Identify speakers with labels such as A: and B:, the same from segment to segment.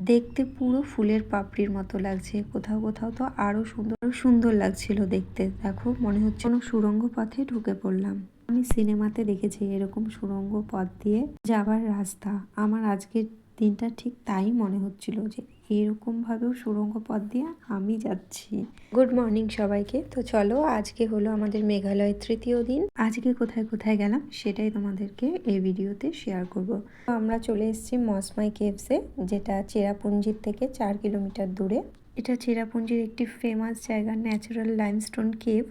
A: দেখতে পুরো ফুলের পাপড়ির মতো লাগছে, কোথাও কোথাও তো আরো সুন্দর সুন্দর লাগছিল দেখতে। দেখো মনে হচ্ছে কোনো সুড়ঙ্গ পথে ঢুকে পড়লাম। আমি সিনেমাতে দেখেছি এরকম সুড়ঙ্গ পথ দিয়ে যাবার রাস্তা। আমার আজকের দিনটা ঠিক তাই মনে হচ্ছিল, যে এরকম ভাবেও সুড়ঙ্গ পথ দিয়ে আমি যাচ্ছি। গুড মর্নিং সবাইকে। তো চলো, আজকে হলো আমাদের মেঘালয়ের তৃতীয় দিন। আজকে কোথায় কোথায় গেলাম সেটাই তোমাদেরকে এই ভিডিওতে শেয়ার করব। তো আমরা চলে এসেছি মসমাই কেভসে, যেটা চেরাপুঞ্জির থেকে 4 কিলোমিটার দূরে। এটা চেরাপুঞ্জির একটি ফেমাস জায়গা, ন্যাচারাল লাইমস্টোন কেভ।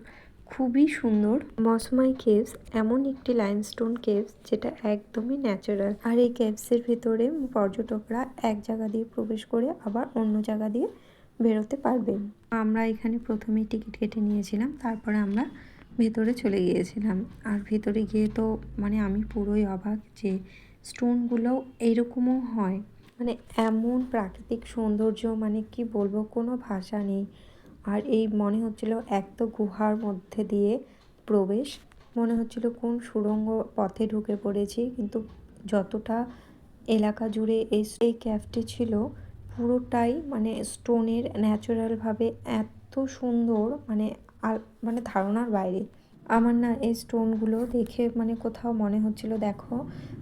A: খুবই সুন্দর। মসমাই কেভস এমন একটি লাইমস্টোন কেভস যেটা একদমই ন্যাচারাল। আর এই কেভসের ভিতরে পর্যটকরা এক জায়গা দিয়ে প্রবেশ করে আবার অন্য জায়গা দিয়ে বেরোতে পারবেন। আমরা এখানে প্রথমেই টিকিট কেটে নিয়েছিলাম, তারপরে আমরা ভেতরে চলে গিয়েছিলাম। আর ভেতরে গিয়ে তো মানে আমি পুরোই অবাক যে স্টোনগুলোও এইরকমও হয়। মানে এমন প্রাকৃতিক সৌন্দর্য, মানে কি বলবো, কোনো ভাষা নেই। আর এই মনে হচ্ছিল এক তো গুহার মধ্যে দিয়ে প্রবেশ, মনে হচ্ছিল কোন সুড়ঙ্গ পথে ঢুকে পড়েছি। কিন্তু যতটা এলাকা জুড়ে এই ক্যাফটি ছিল পুরোটাই মানে স্টোনের, ন্যাচারালভাবে এত সুন্দর, মানে ধারণার বাইরে। আমার না এই স্টোনগুলো দেখে মানে কোথাও মনে হচ্ছিল, দেখো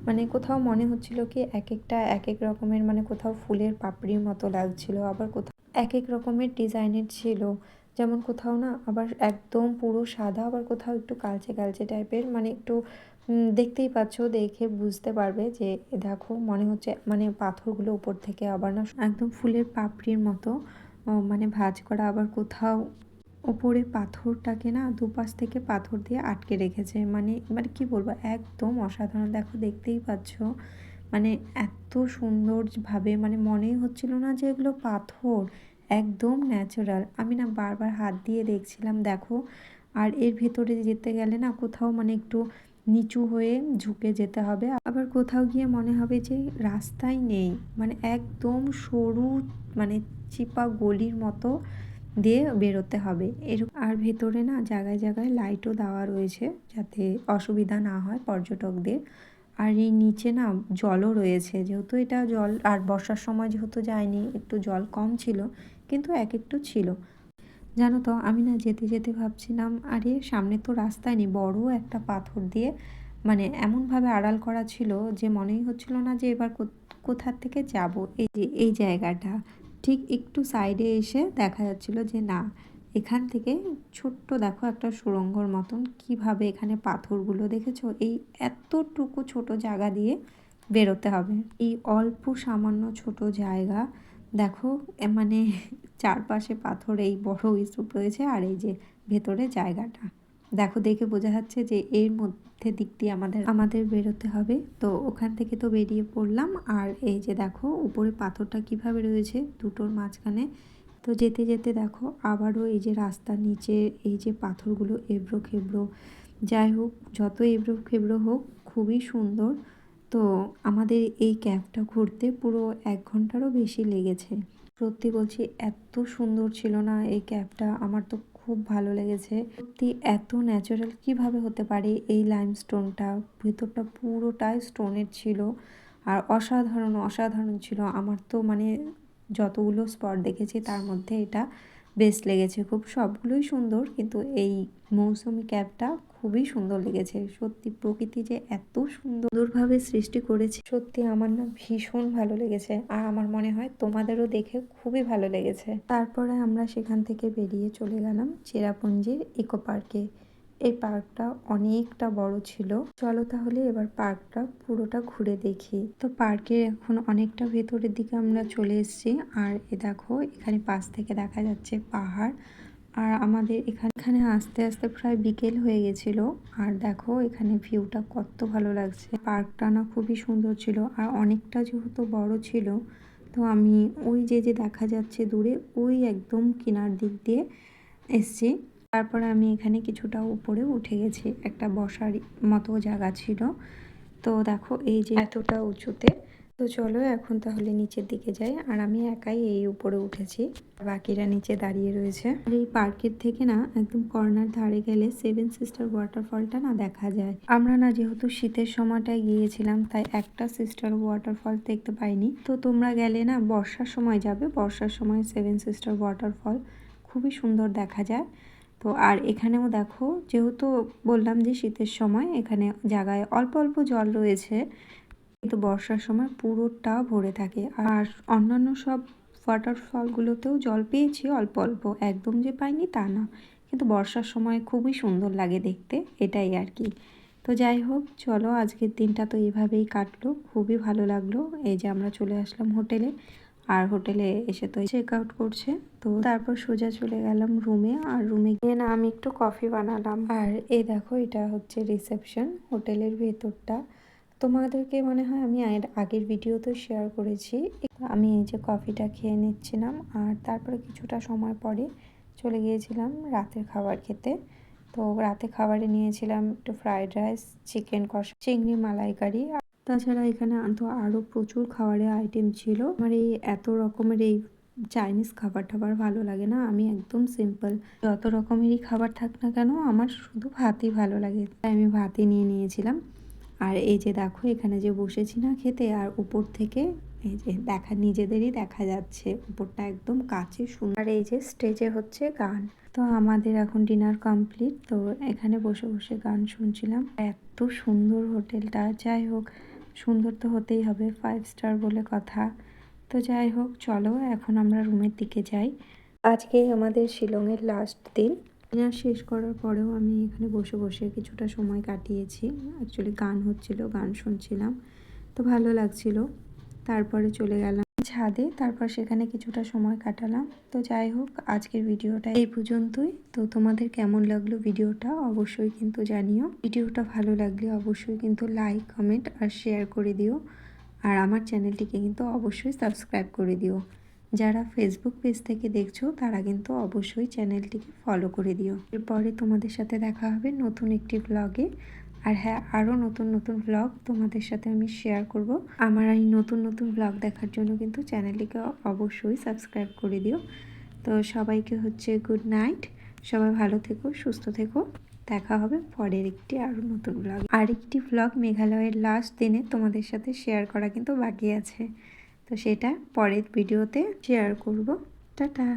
A: মানে কোথাও মনে হচ্ছিল কি এক একটা এক এক রকমের, মানে কোথাও ফুলের পাপড়ির মতো লাগছিল, আবার কোথাও এক এক রকমের ডিজাইনের ছিল। যেমন কোথাও না আবার একদম পুরো সাদা, আবার কোথাও একটু কালচে কালচে টাইপের, মানে একটু দেখতেই পাচ্ছ, দেখে বুঝতে পারবে যে দেখো মনে হচ্ছে মানে পাথরগুলো উপর থেকে আবার না একদম ফুলের পাপড়ির মতো মানে ভাঁজ করা। আবার কোথাও উপরে পাথরটাকে না দুপাশ থেকে পাথর দিয়ে আটকে রেখেছে। মানে মানে কি বলবো, একদম অসাধারণ। দেখো দেখতেই পাচ্ছ, মানে এত সুন্দরভাবে, মানে মনেই হচ্ছিল না যে এগুলো পাথর, একদম ন্যাচারাল। আমি না বারবার হাত দিয়ে দেখছিলাম, দেখো। আর এর ভেতরে যেতে গেলে না কোথাও মানে একটু নিচু হয়ে ঝুঁকে যেতে হবে, আবার কোথাও গিয়ে মনে হবে যে রাস্তাই নেই, মানে একদম সরু, মানে চিপা গলির মতো দিয়ে বেরোতে হবে এরকম। আর ভেতরে না জায়গায় জায়গায় লাইটও দেওয়া রয়েছে যাতে অসুবিধা না হয় পর্যটকদের। আর এই নিচে না জলও রয়েছে, যেহেতু এটা জল, আর বর্ষার সময় যেহেতু যায়নি, একটু জল কম ছিল, কিন্তু একটু ছিল। জানো তো আমি না যেতে যেতে ভাবছিলাম, আরে সামনে তো রাস্তায় নেই, বড় একটা পাথর দিয়ে মানে এমনভাবে আড়াল করা ছিল যে মনেই হচ্ছিল না যে এবার কোথার থেকে যাব। এই যে এই জায়গাটা ঠিক একটু সাইডে এসে দেখা যাচ্ছিল যে না, এখান থেকে ছোট্ট দেখো একটা সুড়ঙ্গর মতন কিভাবে এখানে পাথরগুলো দেখেছো, এই এতটুকু ছোট জায়গা দিয়ে বেরোতে হবে। এই অল্প সামান্য ছোট জায়গা, দেখো মানে চারপাশে পাথর, এই বড় স্তূপ রয়েছে, আর এই যে ভেতরে জায়গাটা দেখো, দেখে বোঝা যাচ্ছে যে এর মধ্যে দিক দিয়ে আমাদের বেরোতে হবে। তো ওখান থেকে তো বেরিয়ে পড়লাম। আর এই যে দেখো উপরে পাথরটা কিভাবে রয়েছে দুটোর মাঝখানে। তো যেতে যেতে দেখো আবারও এই যে রাস্তার নিচে এই যে পাথরগুলো এবড়ো খেবড়ো, যাই হোক যত এবড়ো খেবড়ো হোক খুবই সুন্দর। তো আমাদের এই ক্যাবটা ঘুরতে পুরো 1 ঘন্টারও বেশি লেগেছে। সত্যি বলছি এত সুন্দর ছিল না এই ক্যাবটা, আমার তো খুব ভালো লেগেছে। সত্যি এত ন্যাচারাল কিভাবে হতে পারে এই লাইমস্টোনটা, ভিতরটা পুরোটাই স্টোনের ছিল। আর অসাধারণ অসাধারণ ছিল। আমার তো মানে যতগুলো স্পট দেখেছি তার মধ্যে এটা বেস্ট লেগেছে। খুব সবগুলোই সুন্দর, কিন্তু এই মৌসুমি ক্যাবটা খুবই সুন্দর লেগেছে। সত্যি প্রকৃতি যে এত সুন্দরভাবে সৃষ্টি করেছে, সত্যি আমার না ভীষণ ভালো লেগেছে। আর আমার মনে হয় তোমাদেরও দেখে খুবই ভালো লেগেছে। তারপরে আমরা সেখান থেকে বেরিয়ে চলে গেলাম চেরাপুঞ্জির ইকো পার্কে। এই পার্কটা অনেকটা বড় ছিল। চলো তাহলে এবার পার্কটা পুরোটা ঘুরে দেখি। তো পার্কের এখন অনেকটা ভেতরের দিকে আমরা চলে এসেছি। আর এ দেখো এখানে পাশ থেকে দেখা যাচ্ছে পাহাড়। আর আমাদের এখানে আস্তে আস্তে প্রায় বিকেল হয়ে গেছিল। আর দেখো এখানে ভিউটা কত ভালো লাগছে। পার্কটা না খুবই সুন্দর ছিল, আর অনেকটা যেহেতু বড় ছিল, তো আমি ওই যে দেখা যাচ্ছে দূরে ওই একদম কিনার দিক দিয়ে এসছি। তারপরে আমি এখানে কিছুটা উপরে উঠে গেছি, একটা বসার মতো জায়গা ছিল। তো দেখো এই যে এতটা উঁচুতে, তো চলো এখন তাহলে নিচের দিকে যাই। আর আমি একাই এই উপরে উঠেছি, বাকিরা নিচে দাঁড়িয়ে রয়েছে। আর এই পার্কের থেকে না একদম কর্নার ধারে গেলে সেভেন সিস্টার ওয়াটারফলটা না দেখা যায়। আমরা না যেহেতু শীতের সময়টায় গিয়েছিলাম তাই একটা সিস্টার ওয়াটারফল দেখতে পাইনি। তো তোমরা গেলে না বর্ষার সময় যাবে, বর্ষার সময় সেভেন সিস্টার ওয়াটারফল খুবই সুন্দর দেখা যায়। তো আর এখানেও দেখো, যেহেতু বললাম যে শীতের সময় এখানে জায়গায় অল্প অল্প জল রয়েছে, কিন্তু বর্ষার সময় পুরোটা ভরে থাকে। আর অন্যান্য সব ওয়াটারফলগুলোতেও জল পেয়েছি অল্প অল্প, একদম যে পাইনি তা না, কিন্তু বর্ষার সময় খুবই সুন্দর লাগে দেখতে, এটাই আর কি। তো যাই হোক, চলো আজকের দিনটা তো এভাবেই কাটলো, খুবই ভালো লাগলো। এই যে আমরা চলে আসলাম হোটেলে, আর হোটেলে এসে তো চেক আউট করছে। তো তারপর সোজা চলে গেলাম রুমে, আর রুমে গিয়ে না আমি একটু কফি বানালাম। আর এই দেখো, এটা হচ্ছে রিসেপশন, হোটেলের ভেতরটা। তোমাদেরকে মনে হয় আমি আগের ভিডিওতে শেয়ার করেছি। আমি এই যে কফিটা খেয়ে নিচ্ছিলাম, আর তারপরে কিছুটা সময় পরে চলে গিয়েছিলাম রাতের খাবার খেতে। তো রাতে খাবারে নিয়েছিলাম একটু ফ্রাইড রাইস, চিকেন কষা, চিংড়ি মালাইকারি। তাছাড়া এখানে তো আরও প্রচুর খাবারের আইটেম ছিল। আমার এই এত রকমের এই চাইনিজ খাবার টাবার ভালো লাগে না, আমি একদম সিম্পল, যত রকমেরই খাবার থাক না কেন আমার শুধু ভাতই ভালো লাগে, তাই আমি ভাতই নিয়ে নিয়েছিলাম। আর এই যে দেখো, এখানে যে বসেছি না খেতে, আর উপর থেকে এই যে নিজেদেরই দেখা যাচ্ছে উপরটা একদম কাছে সুন্দর। আর এই যে স্টেজে হচ্ছে গান। তো আমাদের এখন ডিনার কমপ্লিট, তো এখানে বসে বসে গান শুনছিলাম। এত সুন্দর হোটেলটা, যাই হোক সুন্দর তো হতেই হবে, 5 স্টার বলে কথা। তো যাই হোক, চলো এখন আমরা রুমের দিকে যাই। আজকে আমাদের শিলংয়ের লাস্ট দিন। ডিনার শেষ করার পরেও আমি এখানে বসে বসে কিছুটা সময় কাটিয়েছি। অ্যাকচুয়ালি গান হচ্ছিল, গান শুনছিলাম, তো ভালো লাগছিল। তারপরে চলে গেলাম ছাদে, তারপর সেখানে কিছুটা সময় কাটালাম। তো যাই হোক, আজকের ভিডিওটা এই পর্যন্তই। তো তোমাদের কেমন লাগলো ভিডিওটা অবশ্যই কিন্তু জানিও। ভিডিওটা ভালো লাগলে অবশ্যই কিন্তু লাইক, কমেন্ট আর শেয়ার করে দিও। আর আমার চ্যানেলটিকে কিন্তু অবশ্যই সাবস্ক্রাইব করে দিও। যারা ফেসবুক পেজ থেকে দেখছো তারা কিন্তু অবশ্যই চ্যানেলটিকে ফলো করে দিও। এরপরে তোমাদের সাথে দেখা হবে নতুন একটি ব্লগে। আর হ্যাঁ, আরও নতুন নতুন ব্লগ তোমাদের সাথে আমি শেয়ার করব। আমার এই নতুন নতুন ব্লগ দেখার জন্য কিন্তু চ্যানেলটিকে অবশ্যই সাবস্ক্রাইব করে দিও। তো সবাইকে হচ্ছে গুড নাইট, সবাই ভালো থেকো, সুস্থ থেকো। দেখা হবে পরের একটি আরও নতুন ব্লগ। আরেকটি ব্লগ মেঘালয়ের লাস্ট দিনে তোমাদের সাথে শেয়ার করা কিন্তু বাকি আছে, তো সেটা পরের ভিডিওতে শেয়ার করব। টাটা।